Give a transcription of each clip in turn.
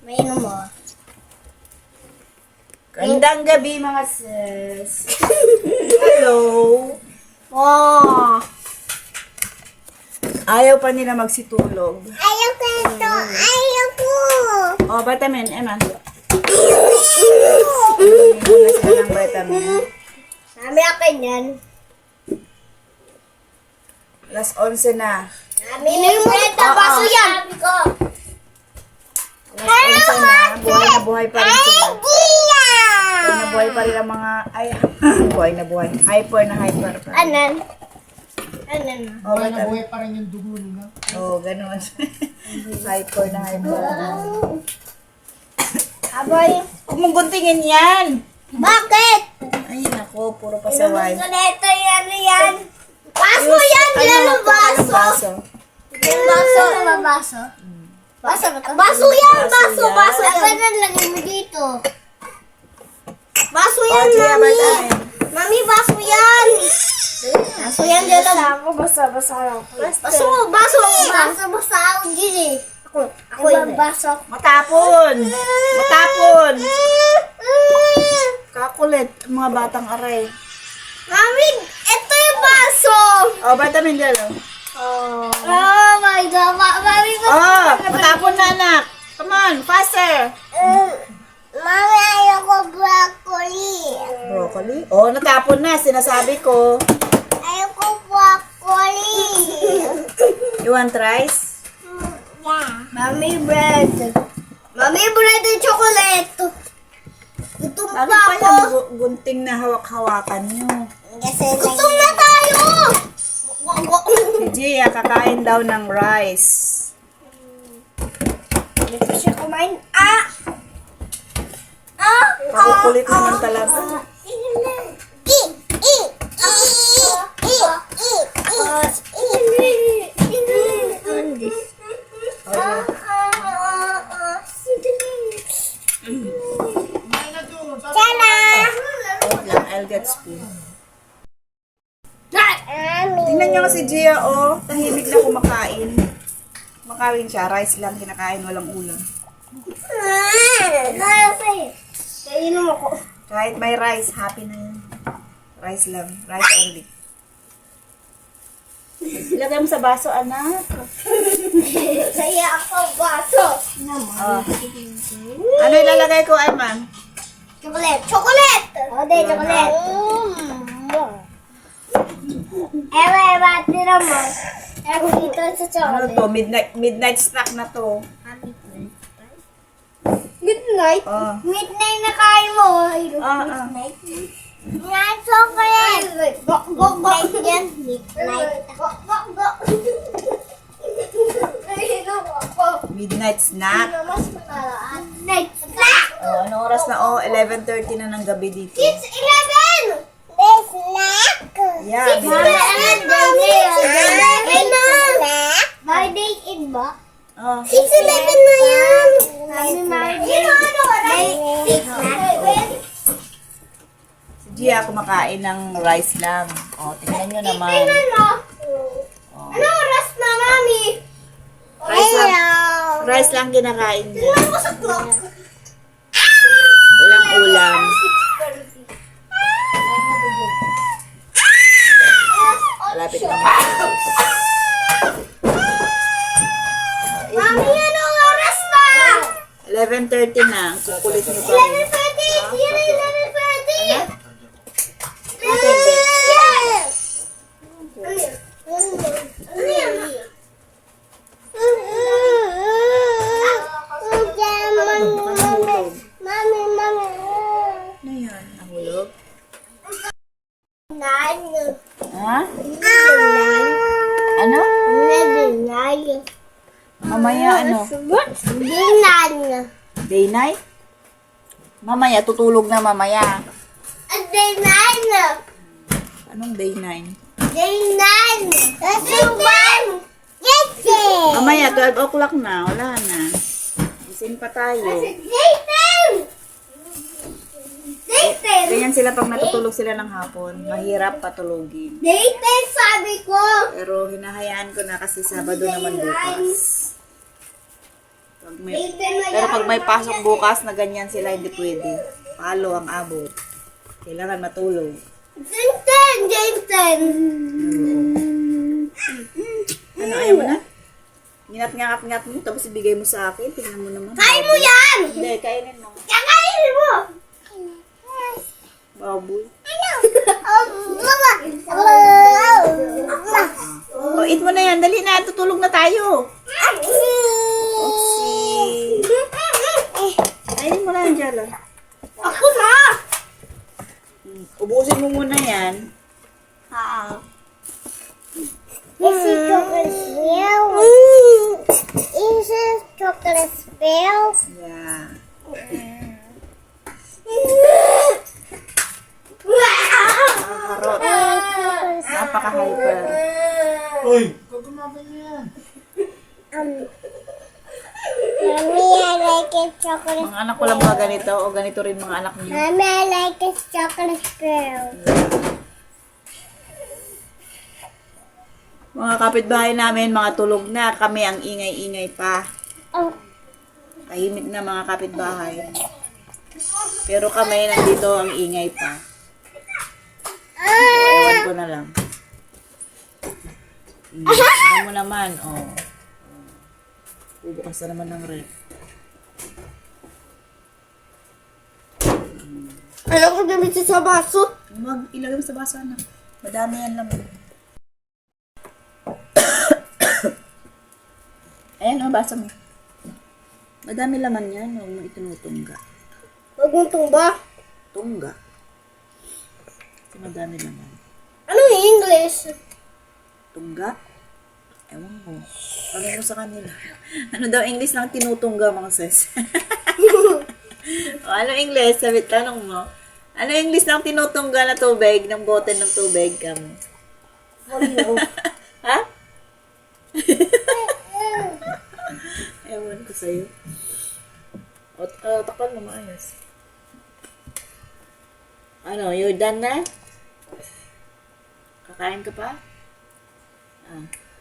May ano mo? Gandang gabi mga sis. Hello. Oh! Ayaw pa nila magsitulog. Ayaw ko ito! Ayaw ko! Oh, vitamin, Emma. Muna sila ng vitamin. Sami akin yan. Alas 11 na. Sami na yung mga baso yan! Sabi ko! Alas 11 na. Buhay pa rin sila. Buhay na buhay pa rin ang mga, ay, buhay na buhay. Hyper na hyper pa. Anan? Anan? Oh, Buhay na vitamin. buhay pa rin yung dugo nila. Oh, ganun. Hyper na hyper. Aboy! Huwag mong guntingin yan. Bakit? Ay, nako, puro pasaway. Ito yan yan! Baso yan! Yan ang baso! Yung baso? Ano baso? Baso ba ito? Baso yan! Baso! Baso yan! Baso yan! Lagay mo dito. Baso yan, Gia, mami! vitamin. Mami, baso yan! Baso yan dyan lang. Basa lang. Baso! Baso! Baso! Basta ako dyan eh. Ako yung baso. Matapon! Matapon! Kakulit, ang mga batang aray. Mami, ito yung baso! Oh, vitamin dyan, oh. Oh my God! Mami, Oh, matapon na, anak. Come on, faster. Mami, ayoko broccoli. Broccoli? Oh, natapon na, sinasabi ko. Ayoko broccoli. You want rice? Yeah. Mami, bread. Mami, bread and chocolate. Gutom Bakit pa pa ako. yung gunting na hawak-hawakan nyo? Gutom na tayo! Si Gia, kakain daw ng rice. Hindi ko siya kumain. Ah! Ah! Kakukulit naman talaga. Wait lang, I'll get spoon. Tingnan nyo si Gia, oh. Tahimik na kumakain. Kumakain siya, rice lang kinakain, walang ulam. Kainom ako. Kahit may rice, happy na yun. Rice lang, rice only. Ilagay mo sa baso, anak. Saya ako baso. Oh. Ano ilalagay ko, Emma? Chocolate. Chocolate! O, de, chocolate. Ewa, tira mo. Ewa, dito sa Ano chocolate. to? Midnight snack na to. Midnight? Oh. Midnight na kain mo. Midnight. Midnight chocolate. Midnight yan. Midnight. Midnight snack. Midnight snack! Oh, ano oras na? Oh, 11:30 na ng gabi dito. It's 11! There's snack! Yeah, It's midnight. 11! My day in ba? Oh. It's 11 na yan! My day in snack. Si Gia kumakain ng rice lang. Oh, tingnan nyo naman. Tingnan mo! Oh. Ano oras na, mami? Rice lang. Rice lang kinakain niya. Tingnan mo sa clock. Walang ulam. Malapit na matapos. Mami, ano oras na? 11:30 na. Ang kukulit niyo pa rin. 11:30! Yan ay 11:30! Ano yan? Nahulog. Mami, mami. Ano yan? Nahulog? Nine. Ha? Ano? Nine. Mamaya ano? Nine. Day night? Mamaya, tutulog na mamaya. Day nine. Anong day 9? Day nine. Day nine. Yes, Mamaya, 12 o'clock na. Wala na. Gising pa tayo. Day ten. Day ten. Ganyan sila pag natutulog sila ng hapon. Mahirap patulogin. Day ten, sabi ko. Pero hinahayaan ko na kasi Sabado naman bukas. Pag Pero pag may pasok bukas na ganyan sila, hindi pwede. Palo ang abot. Kailangan matulog. Jason! Ano, ayaw mo na? Nginat-ngat mo, tapos ibigay mo sa akin. Tingnan mo naman. Kain mo yan! Hindi, kainin mo. Kakainin mo! Baboy. Mama! O, eat mo na yan. Dali na, tutulog na tayo. Oopsie. Kainin mo na, Angela. Ako na! Ubusin mo muna yan. Is it chocolate spill? Is it chocolate spill? Yeah. Harot. Napaka-hyper. Uy! Kagumapin mo yan. Mommy, I like it chocolate. Mga anak ko lang mga ganito o ganito rin mga anak niyo. Mommy, I like it chocolate spill. Mga kapitbahay namin, mga tulog na. Kami ang ingay-ingay pa. Oh. Tahimik na mga kapitbahay. Pero kami nandito ang ingay pa. Ewan ko na lang. Ano mo naman, oh. Bubukas na naman ng rep. Alam ko gamit sa baso. Ilagay mo sa baso na. Madami yan lang. Ayan, oh, basa mo. Madami laman yan. Huwag mo itinutungga. Huwag mong tumba. Tungga. Kasi madami laman. Ano yung English? Tungga? Ewan mo. Pagay mo sa kanila. Ano daw English ng tinutungga, mga sis? O, ano English? Sabi, tanong mo. Ano English ng tinutungga na tubig? Ng bote ng tubig ka mo? Ha? Ewan ko sa'yo. O, takpan mo maayos. Ano, you done na? Kakain ka pa?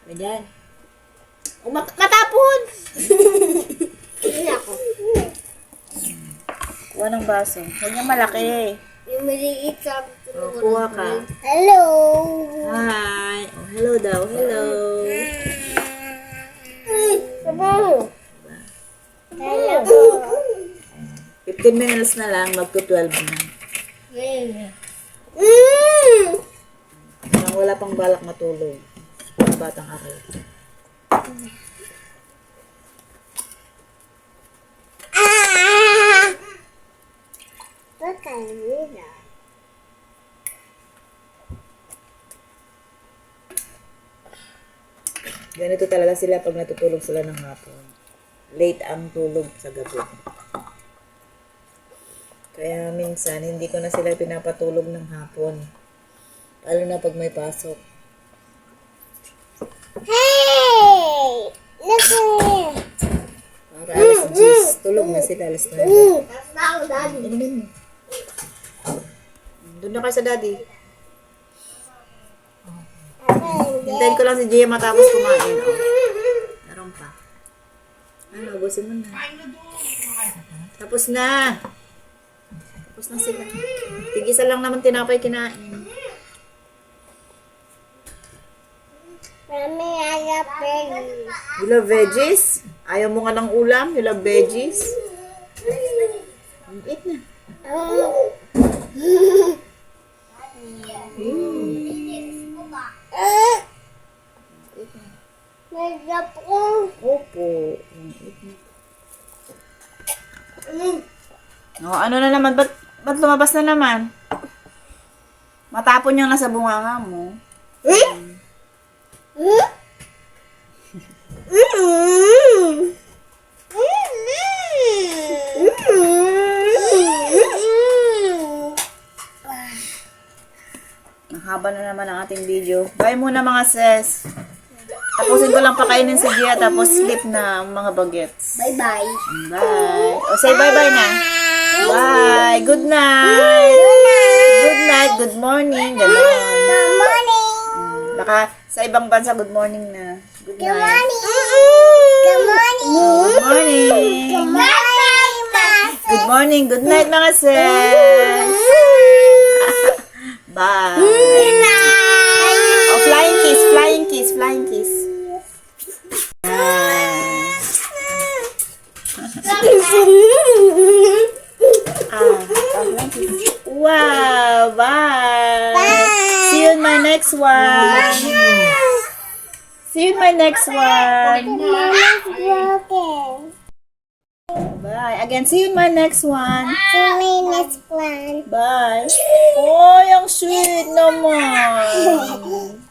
Ayan. Matapon! Hindi ako. Kuha ng baso. Huwag niya malaki. Yung maliit sa Kuha ka. Hello! Hi! Oh, hello daw. Hello. Hello! Hello! 15 minutes na lang. Magto-12 na. Parang wala pang balak matulog. Mga batang ako. Kanina. Ganito talaga sila pag natutulog sila ng hapon. Late ang tulog sa gabi. Kaya minsan, hindi ko na sila pinapatulog ng hapon. Lalo na pag may pasok. Hey! Listen! Para alas 10, tulog na sila alas 9. That's not daddy. Inumin mo. Doon na kayo sa daddy. Hintayin ko lang si Gia matapos kumain. Oh. Meron pa. Ano, ubusin mo na. Tapos na. Tapos na sila. Tigisa lang naman tinapay kinain. Mami, I got babies. You love veggies? Ayaw mo nga ng ulam? You love veggies? Eat na. Nagap ko. Opo. Eat na. Oh, ano na naman? Ba't lumabas na naman? Matapon yung nasa bunganga mo. Mahaba na naman ang ating video. Bye muna mga sis. Tapusin ko lang pakainin si Gia tapos sleep na ang mga bagets. Bye-bye. Bye. O say bye-bye na. Bye. Good night. Good night. Good morning. Ganon. Good morning. Baka sa ibang bansa good morning na. Good Good night. morning. Good morning. Good morning. Good morning. Good night, mga sis. Bye. Oh, flying kiss, flying kiss, flying kiss. Wow, bye. See you in my next one. See you in my next one. Bye. Again, see you in my next one. Bye. Oh, yung sweet naman.